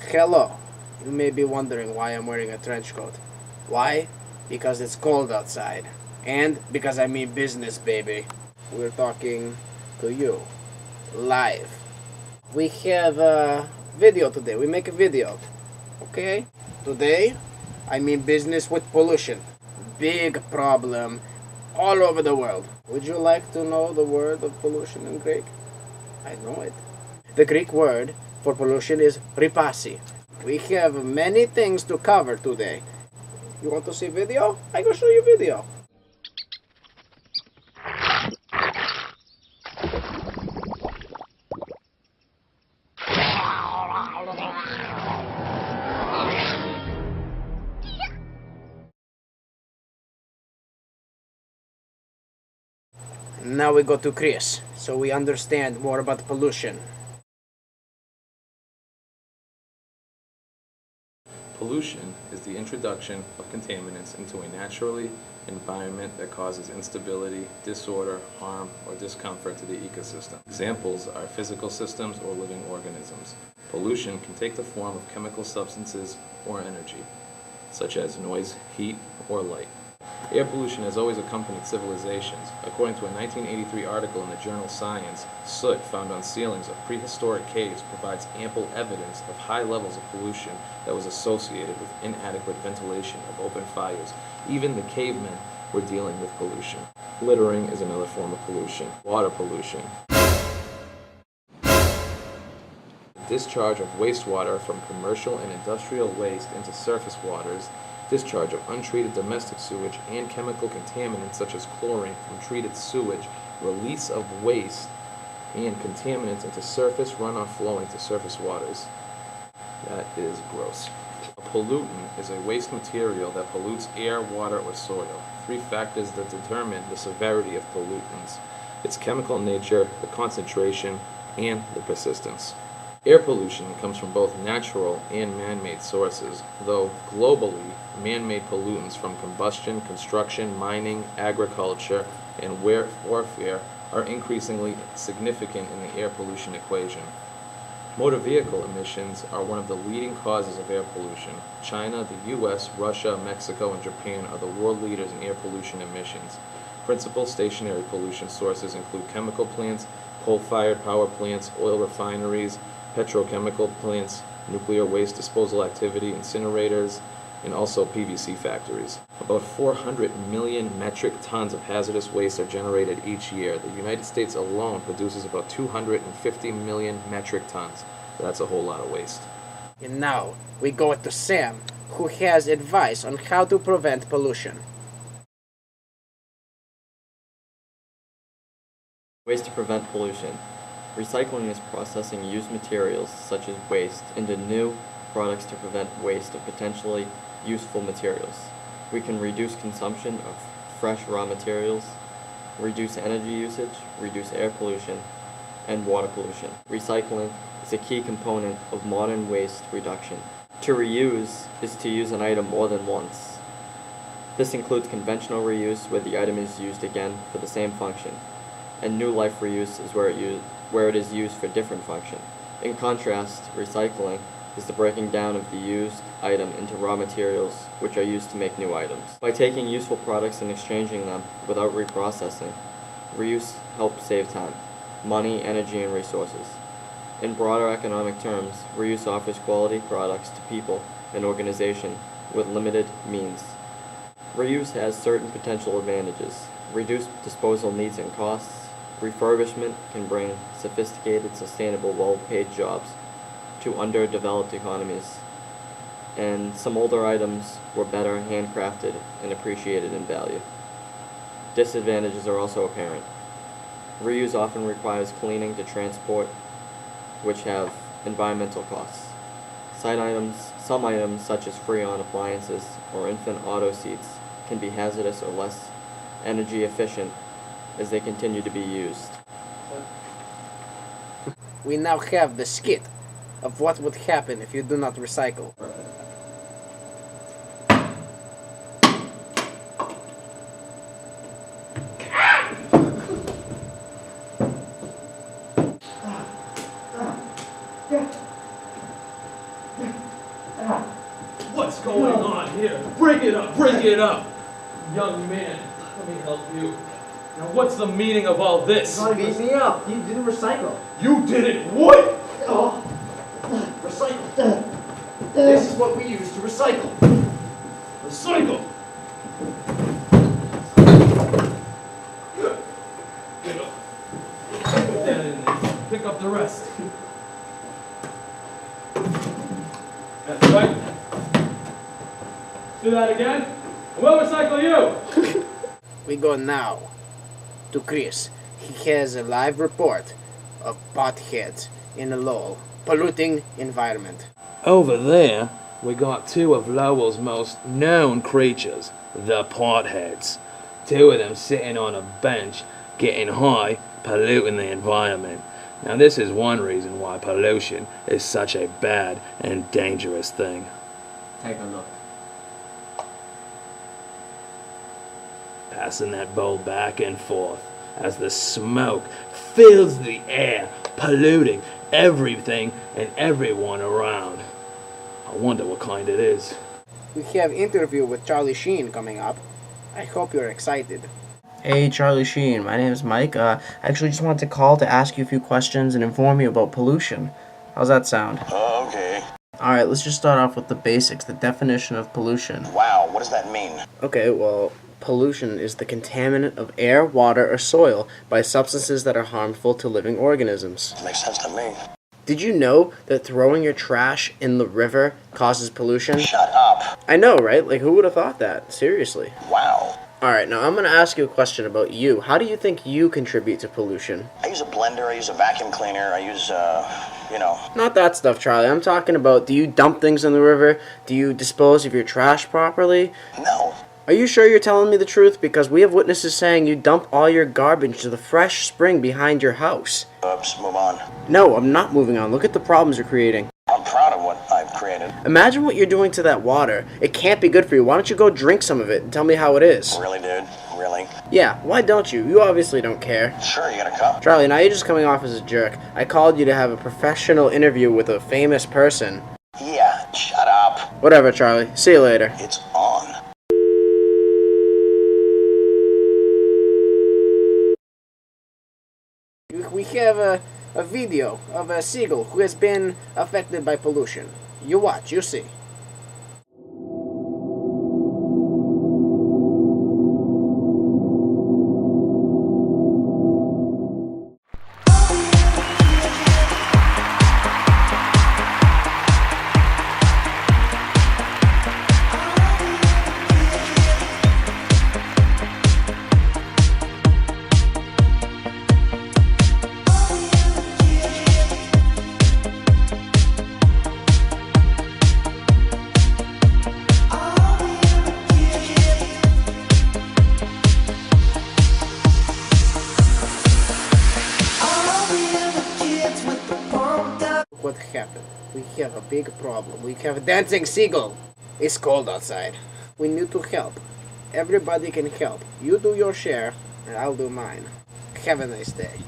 Hello. You may be wondering why I'm wearing a trench coat. Why? Because it's cold outside. And because I mean business, baby. We're talking to you. Live. We have a video today. We make a video. Okay? Today, I mean business with pollution. Big problem all over the world. Would you like to know the word of pollution in Greek? I know it. The Greek word for pollution is ripasi. We have many things to cover today. You want to see video? I can show you video. Now we go to Chris, so we understand more about pollution. Pollution is the introduction of contaminants into a naturally environment that causes instability, disorder, harm, or discomfort to the ecosystem. Examples are physical systems or living organisms. Pollution can take the form of chemical substances or energy, such as noise, heat, or light. Air pollution has always accompanied civilizations. According to a 1983 article in the journal Science, soot found on ceilings of prehistoric caves provides ample evidence of high levels of pollution that was associated with inadequate ventilation of open fires. Even the cavemen were dealing with pollution. Littering is another form of pollution. Water pollution. Discharge of wastewater from commercial and industrial waste into surface waters, discharge of untreated domestic sewage and chemical contaminants such as chlorine from treated sewage, release of waste and contaminants into surface runoff flowing to surface waters. That is gross. A pollutant is a waste material that pollutes air, water, or soil. Three factors that determine the severity of pollutants: its chemical nature, the concentration, and the persistence. Air pollution comes from both natural and man-made sources, though globally, man-made pollutants from combustion, construction, mining, agriculture, and warfare are increasingly significant in the air pollution equation. Motor vehicle emissions are one of the leading causes of air pollution. China, the US, Russia, Mexico, and Japan are the world leaders in air pollution emissions. Principal stationary pollution sources include chemical plants, coal-fired power plants, oil refineries, petrochemical plants, nuclear waste disposal activity, incinerators, and also PVC factories. About 400 million metric tons of hazardous waste are generated each year. The United States alone produces about 250 million metric tons. That's a whole lot of waste. And now we go to Sam, who has advice on how to prevent pollution. Ways to prevent pollution. Recycling is processing used materials, such as waste, into new products to prevent waste of potentially useful materials. We can reduce consumption of fresh raw materials, reduce energy usage, reduce air pollution, and water pollution. Recycling is a key component of modern waste reduction. To reuse is to use an item more than once. This includes conventional reuse, where the item is used again for the same function, and new life reuse is where it is used for different function. In contrast, recycling is the breaking down of the used item into raw materials, which are used to make new items. By taking useful products and exchanging them without reprocessing, reuse helps save time, money, energy, and resources. In broader economic terms, reuse offers quality products to people and organizations with limited means. Reuse has certain potential advantages: reduced disposal needs and costs. Refurbishment can bring sophisticated, sustainable, well-paid jobs to underdeveloped economies, and some older items were better handcrafted and appreciated in value. Disadvantages are also apparent. Reuse often requires cleaning to transport, which have environmental costs. Some items such as Freon appliances or infant auto seats can be hazardous or less energy efficient as they continue to be used. We now have the skit of what would happen if you do not recycle. Yeah. What's going on here? Break it up, break it up! Young man, let me help you. Now what's the meaning of all this? You beat me up. You didn't recycle. You did it, what? Oh. Recycle. This is what we use to recycle. Recycle! Get up. Put that in there. Pick up the rest. That's right. Do that again. And we'll recycle you! We go now to Chris. He has a live report of potheads in a low, polluting environment. Over there, we got two of Lowell's most known creatures, the potheads. Two of them sitting on a bench, getting high, polluting the environment. Now this is one reason why pollution is such a bad and dangerous thing. Take a look. Passing that bowl back and forth as the smoke fills the air, polluting everything and everyone around. I wonder what kind it is. We have interview with Charlie Sheen coming up. I hope you're excited. Hey, Charlie Sheen. My name is Mike. I actually just wanted to call to ask you a few questions and inform you about pollution. How's that sound? Okay. Alright, let's just start off with the basics, the definition of pollution. Wow, what does that mean? Okay, well, pollution is the contaminant of air, water, or soil by substances that are harmful to living organisms. Makes sense to me. Did you know that throwing your trash in the river causes pollution? Shut up. I know, right? Like, who would have thought that? Seriously. Wow. Alright, now I'm going to ask you a question about you. How do you think you contribute to pollution? I use a blender, I use a vacuum cleaner, I use, Not that stuff, Charlie. I'm talking about, do you dump things in the river? Do you dispose of your trash properly? No. Are you sure you're telling me the truth? Because we have witnesses saying you dump all your garbage to the fresh spring behind your house. Oops, move on. No, I'm not moving on. Look at the problems you're creating. I'm proud of what I've created. Imagine what you're doing to that water. It can't be good for you. Why don't you go drink some of it and tell me how it is? Really, dude? Really? Yeah, why don't you? You obviously don't care. Sure, you got a cup? Charlie, now you're just coming off as a jerk. I called you to have a professional interview with a famous person. Yeah, shut up. Whatever, Charlie. See you later. It's on. We have a video of a seagull who has been affected by pollution. You watch, you see. What happened? We have a big problem. We have a dancing seagull. It's cold outside. We need to help. Everybody can help. You do your share, and I'll do mine. Have a nice day.